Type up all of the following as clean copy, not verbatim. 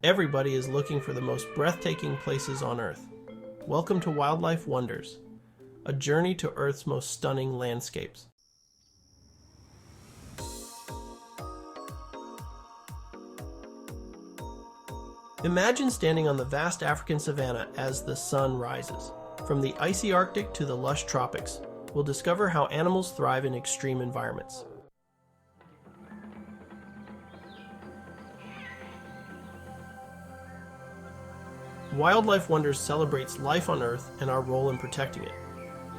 Everybody is looking for the most breathtaking places on Earth. Welcome to Wildlife Wonders, a journey to Earth's most stunning landscapes. Imagine standing on the vast African savanna as the sun rises. From the icy Arctic to the lush tropics, we'll discover how animals thrive in extreme environments. Wildlife Wonders celebrates life on Earth and our role in protecting it.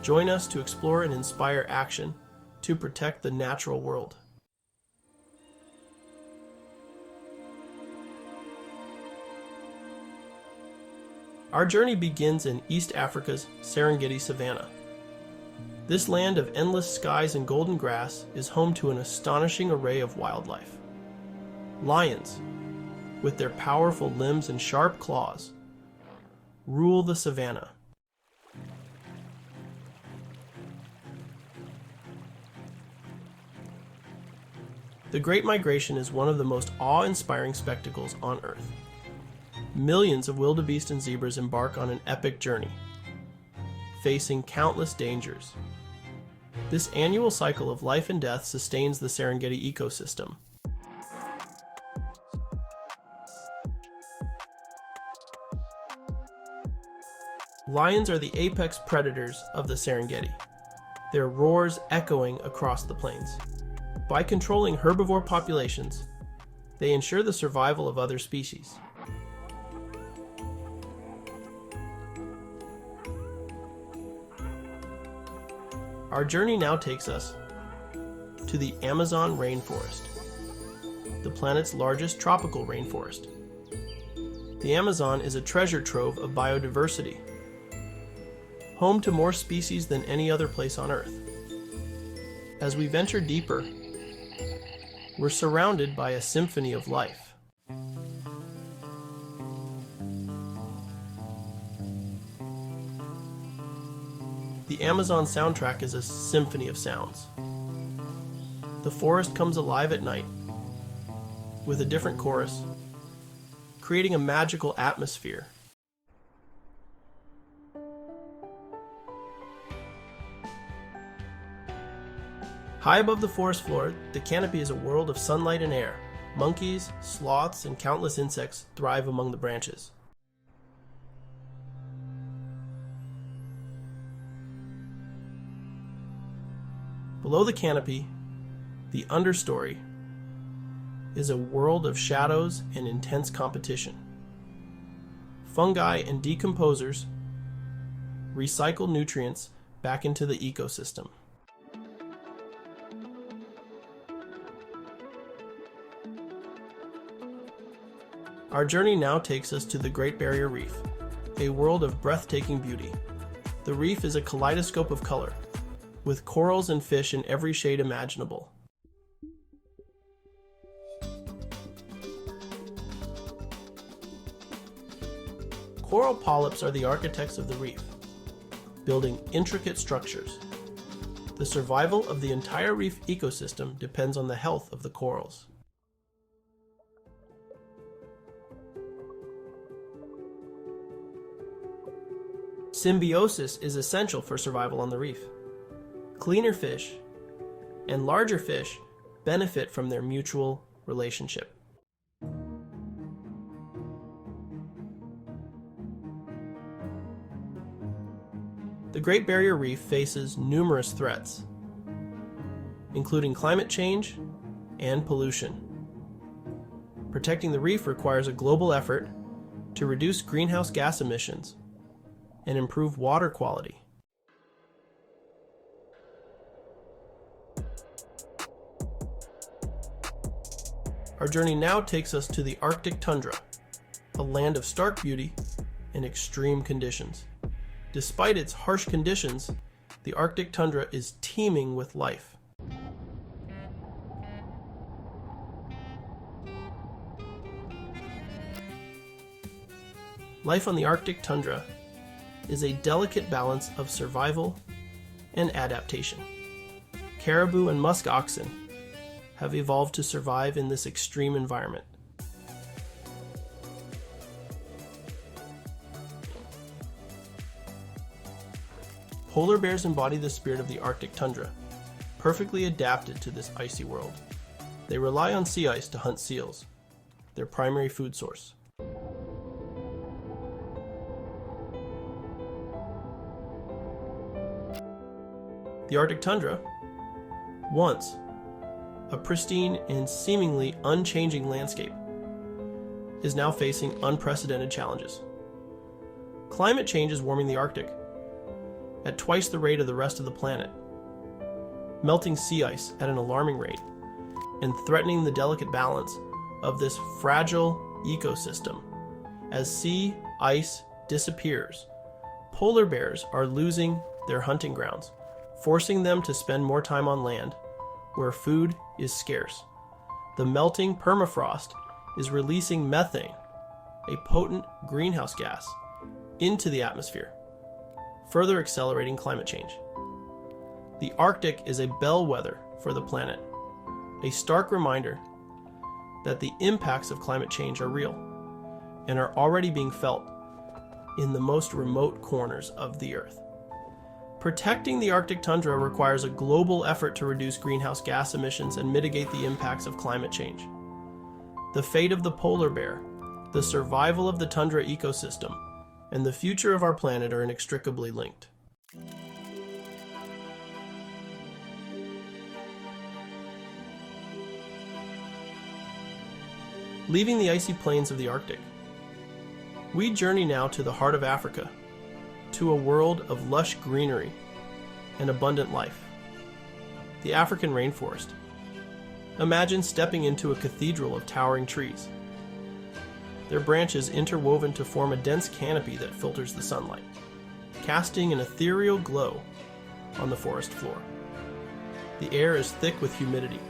Join us to explore and inspire action to protect the natural world. Our journey begins in East Africa's Serengeti Savanna. This land of endless skies and golden grass is home to an astonishing array of wildlife. Lions, with their powerful limbs and sharp claws, rule the savanna. The Great Migration is one of the most awe-inspiring spectacles on Earth. Millions of wildebeest and zebras embark on an epic journey, facing countless dangers. This annual cycle of life and death sustains the Serengeti ecosystem. Lions are the apex predators of the Serengeti, their roars echoing across the plains. By controlling herbivore populations, they ensure the survival of other species. Our journey now takes us to the Amazon rainforest, the planet's largest tropical rainforest. The Amazon is a treasure trove of biodiversity, home to more species than any other place on Earth. As we venture deeper, we're surrounded by a symphony of life. The Amazon soundtrack is a symphony of sounds. The forest comes alive at night with a different chorus, creating a magical atmosphere. High above the forest floor, the canopy is a world of sunlight and air. Monkeys, sloths, and countless insects thrive among the branches. Below the canopy, the Understory, is a world of shadows and intense competition. Fungi and decomposers recycle nutrients back into the ecosystem. Our journey now takes us to the Great Barrier Reef, a world of breathtaking beauty. The reef is a kaleidoscope of color, with corals and fish in every shade imaginable. Coral polyps are the architects of the reef, building intricate structures. The survival of the entire reef ecosystem depends on the health of the corals. Symbiosis is essential for survival on the reef. Cleaner fish and larger fish benefit from their mutual relationship. The Great Barrier Reef faces numerous threats, including climate change and pollution. Protecting the reef requires a global effort to reduce greenhouse gas emissions and improve water quality. Our journey now takes us to the Arctic Tundra, a land of stark beauty and extreme conditions. Despite its harsh conditions, the Arctic Tundra is teeming with life. Life on the Arctic Tundra is a delicate balance of survival and adaptation. Caribou and musk oxen have evolved to survive in this extreme environment. Polar bears embody the spirit of the Arctic tundra, perfectly adapted to this icy world. They rely on sea ice to hunt seals, their primary food source. The Arctic tundra, once a pristine and seemingly unchanging landscape, is now facing unprecedented challenges. Climate change is warming the Arctic at twice the rate of the rest of the planet, melting sea ice at an alarming rate, and threatening the delicate balance of this fragile ecosystem. As sea ice disappears, polar bears are losing their hunting grounds, forcing them to spend more time on land, where food is scarce. The melting permafrost is releasing methane, a potent greenhouse gas, into the atmosphere, further accelerating climate change. The Arctic is a bellwether for the planet, a stark reminder that the impacts of climate change are real and are already being felt in the most remote corners of the Earth. Protecting the Arctic tundra requires a global effort to reduce greenhouse gas emissions and mitigate the impacts of climate change. The fate of the polar bear, the survival of the tundra ecosystem, and the future of our planet are inextricably linked. Leaving the icy plains of the Arctic, we journey now to the heart of Africa, to a world of lush greenery and abundant life. The African rainforest. Imagine stepping into a cathedral of towering trees, their branches interwoven to form a dense canopy that filters the sunlight, casting an ethereal glow on the forest floor. The air is thick with humidity,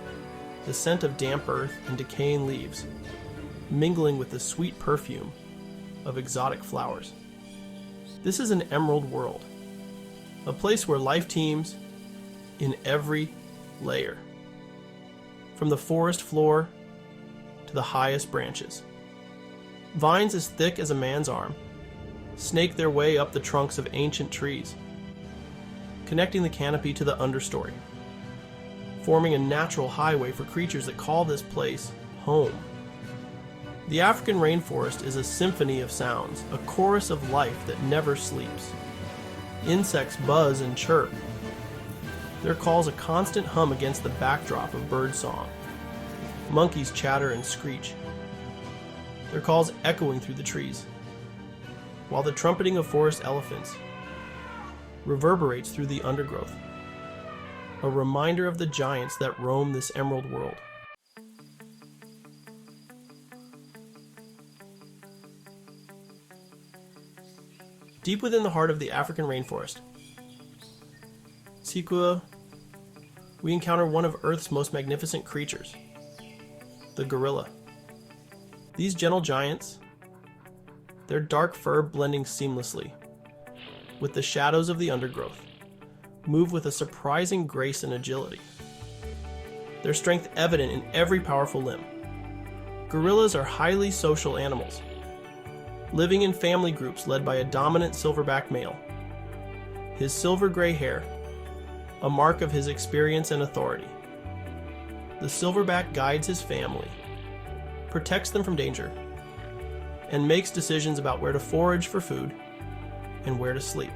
the scent of damp earth and decaying leaves, mingling with the sweet perfume of exotic flowers. This is an emerald world, a place where life teems in every layer, from the forest floor to the highest branches. Vines as thick as a man's arm snake their way up the trunks of ancient trees, connecting the canopy to the understory, forming a natural highway for creatures that call this place home. The African rainforest is a symphony of sounds, a chorus of life that never sleeps. Insects buzz and chirp, their calls a constant hum against the backdrop of bird song. Monkeys chatter and screech, their calls echoing through the trees, while the trumpeting of forest elephants reverberates through the undergrowth, a reminder of the giants that roam this emerald world. Deep within the heart of the African rainforest, we encounter one of Earth's most magnificent creatures, the gorilla. These gentle giants, their dark fur blending seamlessly with the shadows of the undergrowth, move with a surprising grace and agility, their strength evident in every powerful limb. Gorillas are highly social animals, living in family groups led by a dominant silverback male. His silver-gray hair, a mark of his experience and authority. The silverback guides his family, protects them from danger, and makes decisions about where to forage for food and where to sleep.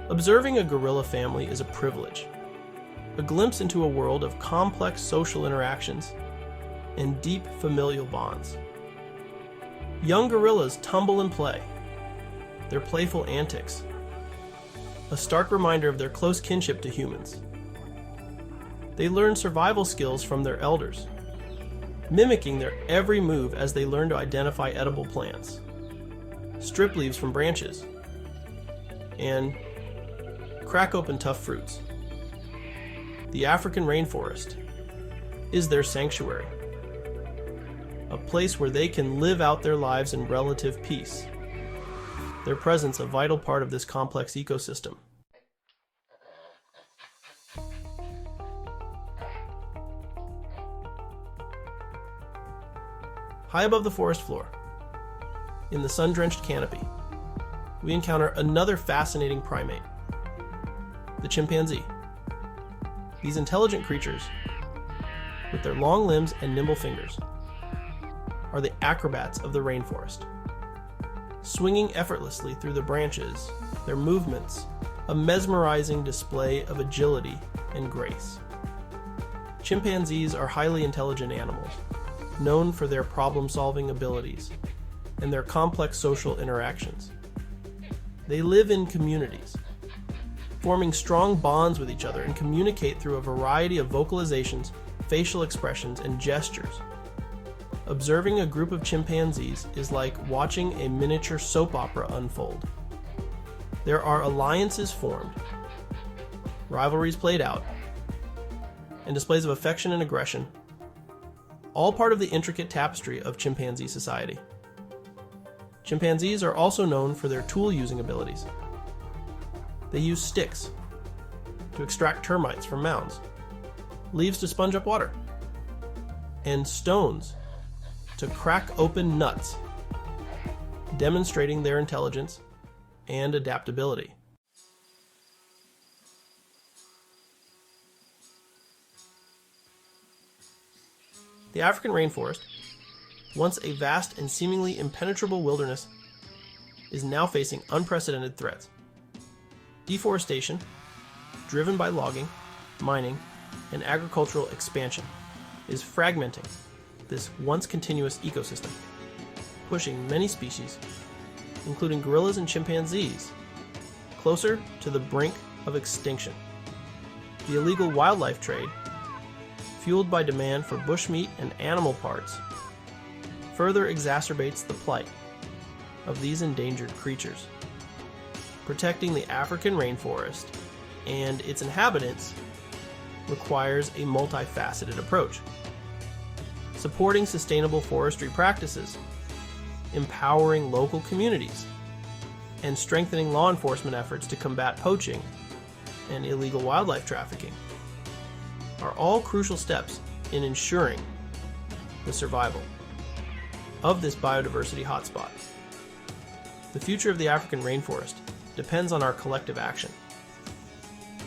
Observing a gorilla family is a privilege, a glimpse into a world of complex social interactions and deep familial bonds. Young gorillas tumble and play, their playful antics, a stark reminder of their close kinship to humans. They learn survival skills from their elders, mimicking their every move as they learn to identify edible plants, strip leaves from branches, and crack open tough fruits. The African rainforest is their sanctuary, a place where they can live out their lives in relative peace, their presence a vital part of this complex ecosystem. High above the forest floor, in the sun-drenched canopy, we encounter another fascinating primate, the chimpanzee. These intelligent creatures, with their long limbs and nimble fingers, are the acrobats of the rainforest. Swinging effortlessly through the branches, their movements, a mesmerizing display of agility and grace. Chimpanzees are highly intelligent animals, known for their problem-solving abilities and their complex social interactions. They live in communities, forming strong bonds with each other and communicate through a variety of vocalizations, facial expressions, and gestures. Observing a group of chimpanzees is like watching a miniature soap opera unfold. There are alliances formed, rivalries played out, and displays of affection and aggression, all part of the intricate tapestry of chimpanzee society. Chimpanzees are also known for their tool-using abilities. They use sticks to extract termites from mounds, leaves to sponge up water, and stones to crack open nuts, demonstrating their intelligence and adaptability. The African rainforest, once a vast and seemingly impenetrable wilderness, is now facing unprecedented threats. Deforestation, driven by logging, mining, and agricultural expansion, is fragmenting this once continuous ecosystem, pushing many species, including gorillas and chimpanzees, closer to the brink of extinction. The illegal wildlife trade, fueled by demand for bushmeat and animal parts, further exacerbates the plight of these endangered creatures. Protecting the African rainforest and its inhabitants requires a multifaceted approach. Supporting sustainable forestry practices, empowering local communities, and strengthening law enforcement efforts to combat poaching and illegal wildlife trafficking are all crucial steps in ensuring the survival of this biodiversity hotspot. The future of the African rainforest depends on our collective action.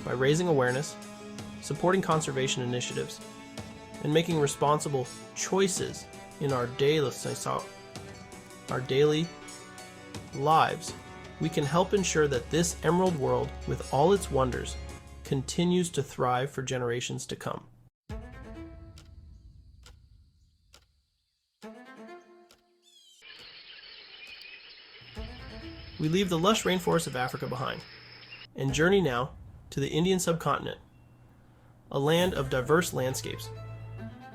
By raising awareness, supporting conservation initiatives, and making responsible choices in our daily lives, we can help ensure that this emerald world, with all its wonders, continues to thrive for generations to come. We leave the lush rainforests of Africa behind and journey now to the Indian subcontinent, a land of diverse landscapes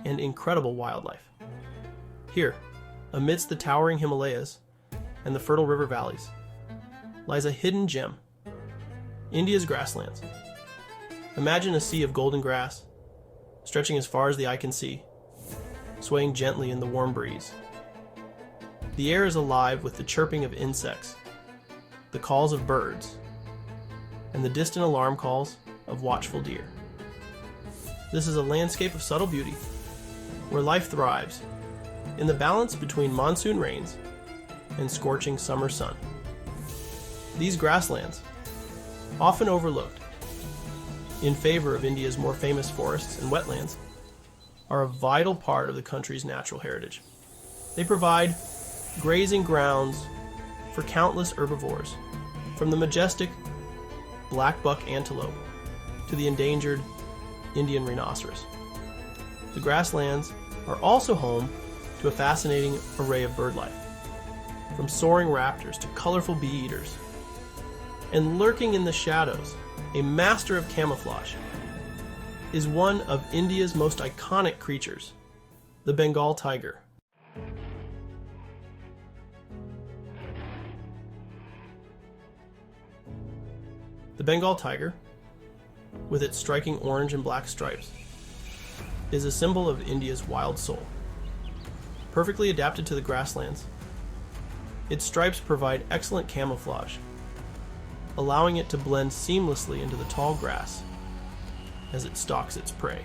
and incredible wildlife. Here, amidst the towering Himalayas and the fertile river valleys, lies a hidden gem, India's grasslands. Imagine a sea of golden grass, stretching as far as the eye can see, swaying gently in the warm breeze. The air is alive with the chirping of insects, the calls of birds, and the distant alarm calls of watchful deer. This is a landscape of subtle beauty, where life thrives in the balance between monsoon rains and scorching summer sun. These grasslands, often overlooked in favor of India's more famous forests and wetlands, are a vital part of the country's natural heritage. They provide grazing grounds for countless herbivores, from the majestic black buck antelope to the endangered Indian rhinoceros. The grasslands are also home to a fascinating array of bird life, from soaring raptors to colorful bee eaters. And lurking in the shadows, a master of camouflage, is one of India's most iconic creatures, the Bengal tiger. The Bengal tiger, with its striking orange and black stripes, is a symbol of India's wild soul. Perfectly adapted to the grasslands, its stripes provide excellent camouflage, allowing it to blend seamlessly into the tall grass as it stalks its prey.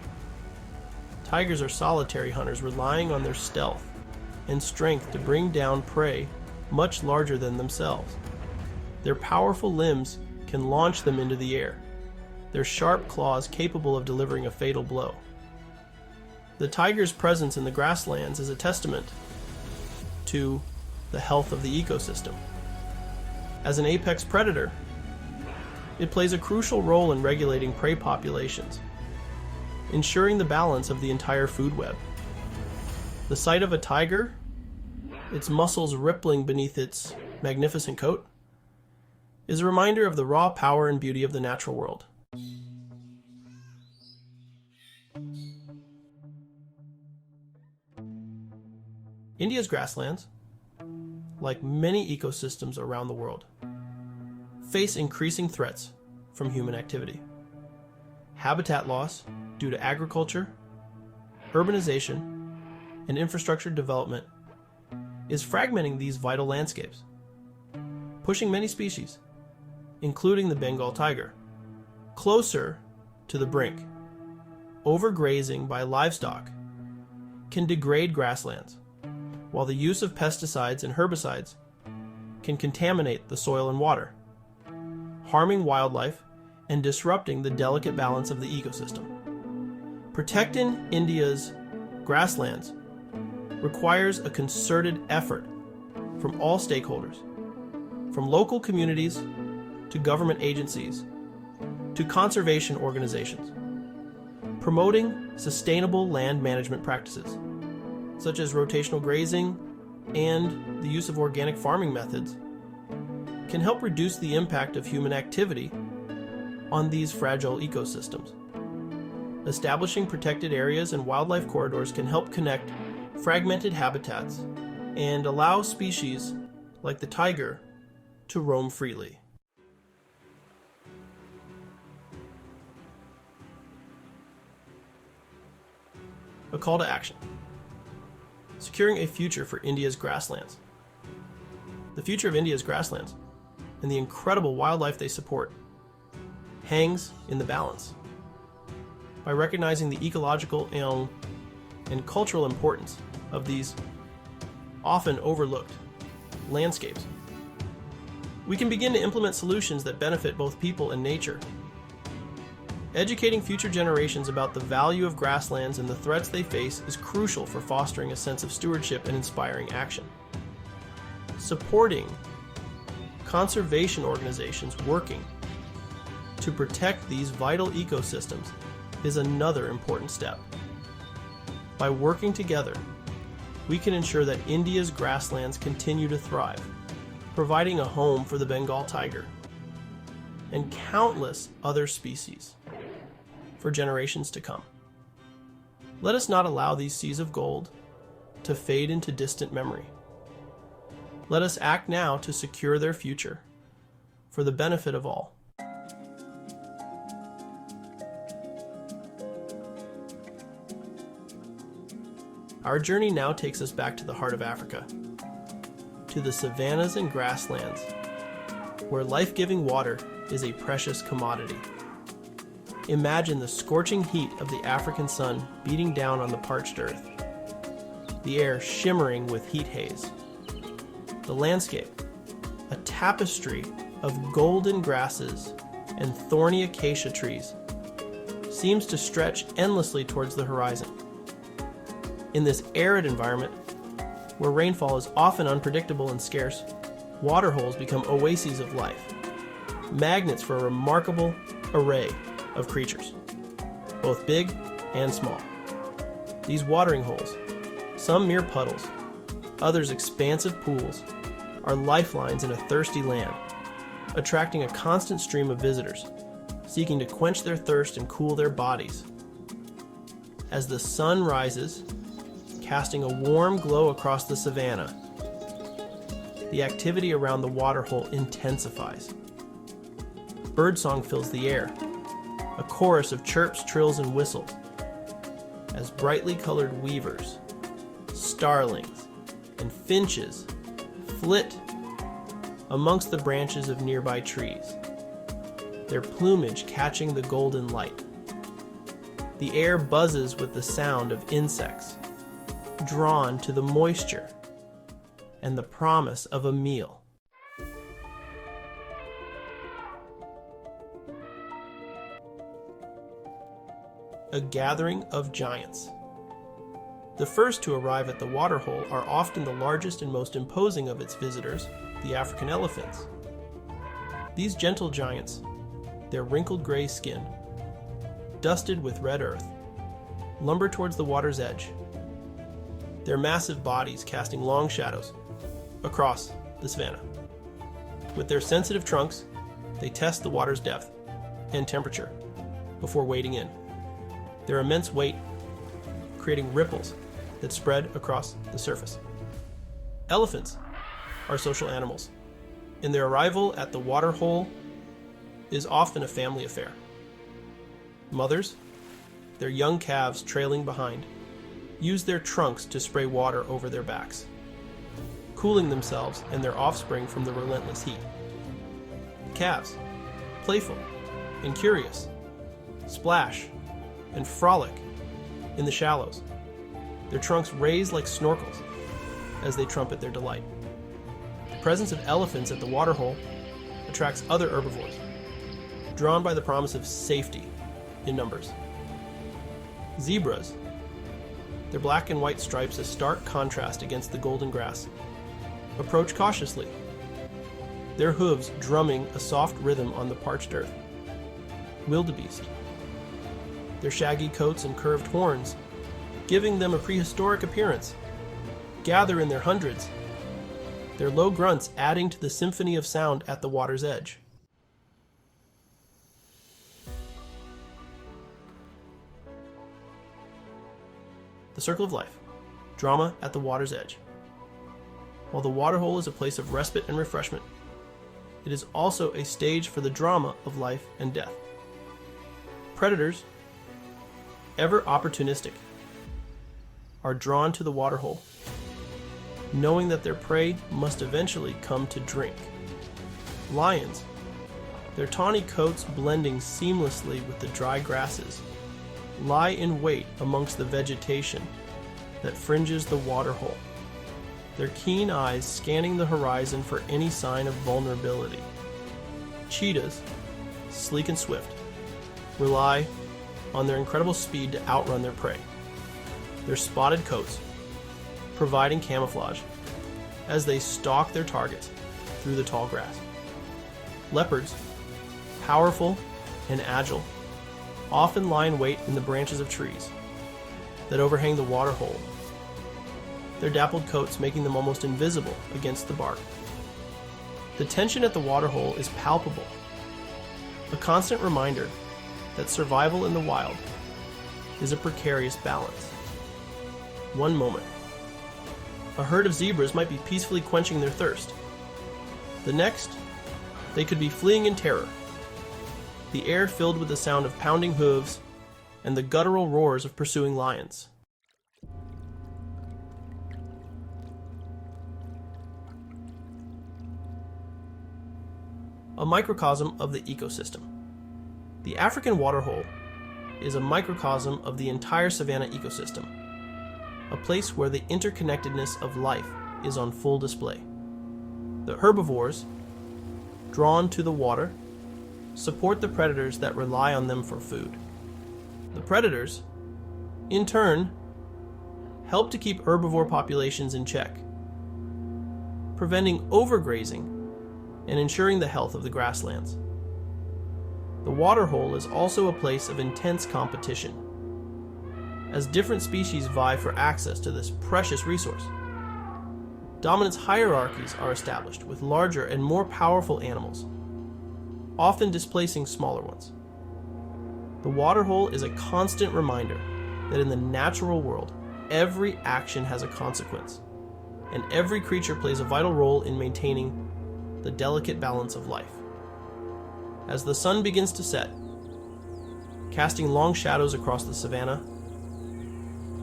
Tigers are solitary hunters relying on their stealth and strength to bring down prey much larger than themselves. Their powerful limbs can launch them into the air, their sharp claws capable of delivering a fatal blow. The tiger's presence in the grasslands is a testament to the health of the ecosystem. As an apex predator, it plays a crucial role in regulating prey populations, ensuring the balance of the entire food web. The sight of a tiger, its muscles rippling beneath its magnificent coat, is a reminder of the raw power and beauty of the natural world. India's grasslands, like many ecosystems around the world, face increasing threats from human activity. Habitat loss due to agriculture, urbanization, and infrastructure development is fragmenting these vital landscapes, pushing many species, including the Bengal tiger, closer to the brink. Overgrazing by livestock can degrade grasslands, while the use of pesticides and herbicides can contaminate the soil and water, harming wildlife and disrupting the delicate balance of the ecosystem. Protecting India's grasslands requires a concerted effort from all stakeholders, from local communities to government agencies to conservation organizations. Promoting sustainable land management practices, such as rotational grazing and the use of organic farming methods, can help reduce the impact of human activity on these fragile ecosystems. Establishing protected areas and wildlife corridors can help connect fragmented habitats and allow species like the tiger to roam freely. A call to action. Securing a future for India's grasslands. The future of India's grasslands and the incredible wildlife they support hangs in the balance. By recognizing the ecological and cultural importance of these often overlooked landscapes, we can begin to implement solutions that benefit both people and nature. Educating future generations about the value of grasslands and the threats they face is crucial for fostering a sense of stewardship and inspiring action. Supporting conservation organizations working to protect these vital ecosystems is another important step. By working together, we can ensure that India's grasslands continue to thrive, providing a home for the Bengal tiger and countless other species for generations to come. Let us not allow these seas of gold to fade into distant memory. Let us act now to secure their future for the benefit of all. Our journey now takes us back to the heart of Africa, to the savannas and grasslands, where life-giving water is a precious commodity. Imagine the scorching heat of the African sun beating down on the parched earth, the air shimmering with heat haze. The landscape, a tapestry of golden grasses and thorny acacia trees, seems to stretch endlessly towards the horizon. In this arid environment, where rainfall is often unpredictable and scarce, waterholes become oases of life, magnets for a remarkable array of creatures, both big and small. These watering holes, some mere puddles, others expansive pools, are lifelines in a thirsty land, attracting a constant stream of visitors, seeking to quench their thirst and cool their bodies. As the sun rises, casting a warm glow across the savanna, the activity around the waterhole intensifies. Birdsong fills the air, a chorus of chirps, trills, and whistles, as brightly colored weavers, starlings, and finches flit amongst the branches of nearby trees, their plumage catching the golden light. The air buzzes with the sound of insects, drawn to the moisture and the promise of a meal. a gathering of giants. The first to arrive at the waterhole are often the largest and most imposing of its visitors, the African elephants. These gentle giants, their wrinkled gray skin, dusted with red earth, lumber towards the water's edge, their massive bodies casting long shadows across the savanna. With their sensitive trunks, they test the water's depth and temperature before wading in. Their immense weight creating ripples that spread across the surface. Elephants are social animals, and their arrival at the waterhole is often a family affair. Mothers, their young calves trailing behind, use their trunks to spray water over their backs, cooling themselves and their offspring from the relentless heat. The calves, playful and curious, splash and frolic in the shallows, their trunks raised like snorkels as they trumpet their delight. The presence of elephants at the waterhole attracts other herbivores, drawn by the promise of safety in numbers. Zebras, their black and white stripes a stark contrast against the golden grass, approach cautiously, their hooves drumming a soft rhythm on the parched earth. Wildebeest, their shaggy coats and curved horns, giving them a prehistoric appearance, gather in their hundreds, their low grunts adding to the symphony of sound at the water's edge. The circle of life, drama at the water's edge. While the waterhole is a place of respite and refreshment, it is also a stage for the drama of life and death. Predators, ever opportunistic, are drawn to the waterhole, knowing that their prey must eventually come to drink. Lions, their tawny coats blending seamlessly with the dry grasses, lie in wait amongst the vegetation that fringes the waterhole, their keen eyes scanning the horizon for any sign of vulnerability. Cheetahs, sleek and swift, rely on their incredible speed to outrun their prey, their spotted coats providing camouflage as they stalk their targets through the tall grass. Leopards, powerful and agile, often lie in wait in the branches of trees that overhang the waterhole, their dappled coats making them almost invisible against the bark. The tension at the waterhole is palpable, a constant reminder that survival in the wild is a precarious balance. One moment, a herd of zebras might be peacefully quenching their thirst. The next, they could be fleeing in terror, the air filled with the sound of pounding hooves and the guttural roars of pursuing lions. A microcosm of the ecosystem. The African waterhole is a microcosm of the entire savanna ecosystem, a place where the interconnectedness of life is on full display. The herbivores, drawn to the water, support the predators that rely on them for food. The predators, in turn, help to keep herbivore populations in check, preventing overgrazing and ensuring the health of the grasslands. The waterhole is also a place of intense competition, as different species vie for access to this precious resource. Dominance hierarchies are established with larger and more powerful animals, often displacing smaller ones. The waterhole is a constant reminder that in the natural world, every action has a consequence, and every creature plays a vital role in maintaining the delicate balance of life. As the sun begins to set, casting long shadows across the savanna,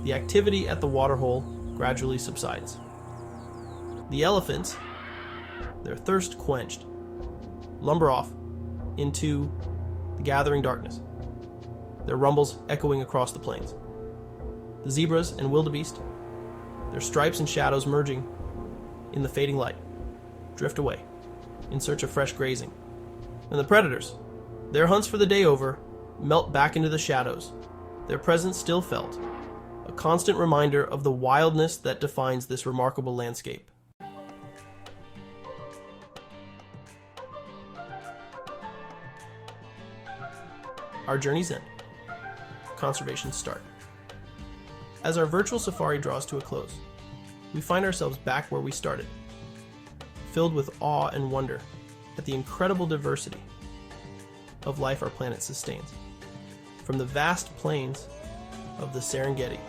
the activity at the waterhole gradually subsides. The elephants, their thirst quenched, lumber off into the gathering darkness, their rumbles echoing across the plains. The zebras and wildebeest, their stripes and shadows merging in the fading light, drift away in search of fresh grazing. And the predators, their hunts for the day over, melt back into the shadows, their presence still felt, a constant reminder of the wildness that defines this remarkable landscape. Our journey's end. Conservation's start. As our virtual safari draws to a close, we find ourselves back where we started, filled with awe and wonder at the incredible diversity of life our planet sustains. From the vast plains of the Serengeti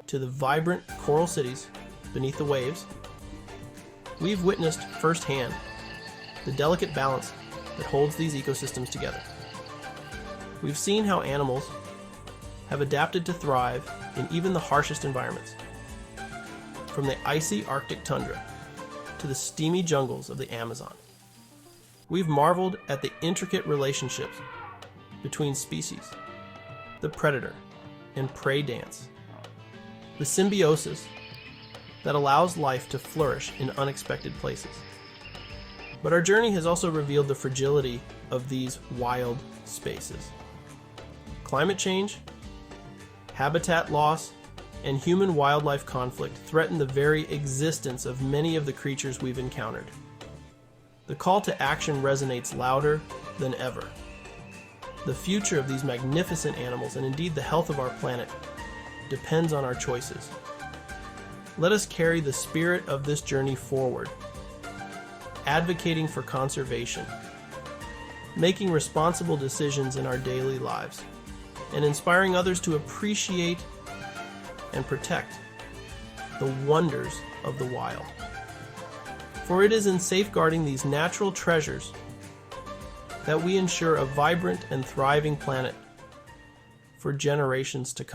to the vibrant coral cities beneath the waves, we've witnessed firsthand the delicate balance that holds these ecosystems together. We've seen how animals have adapted to thrive in even the harshest environments, from the icy Arctic tundra to the steamy jungles of the Amazon. We've marveled at the intricate relationships between species, the predator and prey dance, the symbiosis that allows life to flourish in unexpected places. But our journey has also revealed the fragility of these wild spaces. Climate change, habitat loss, and human-wildlife conflict threaten the very existence of many of the creatures we've encountered. The call to action resonates louder than ever. The future of these magnificent animals, and indeed the health of our planet, depends on our choices. Let us carry the spirit of this journey forward, advocating for conservation, making responsible decisions in our daily lives, and inspiring others to appreciate and protect the wonders of the wild. For it is in safeguarding these natural treasures that we ensure a vibrant and thriving planet for generations to come.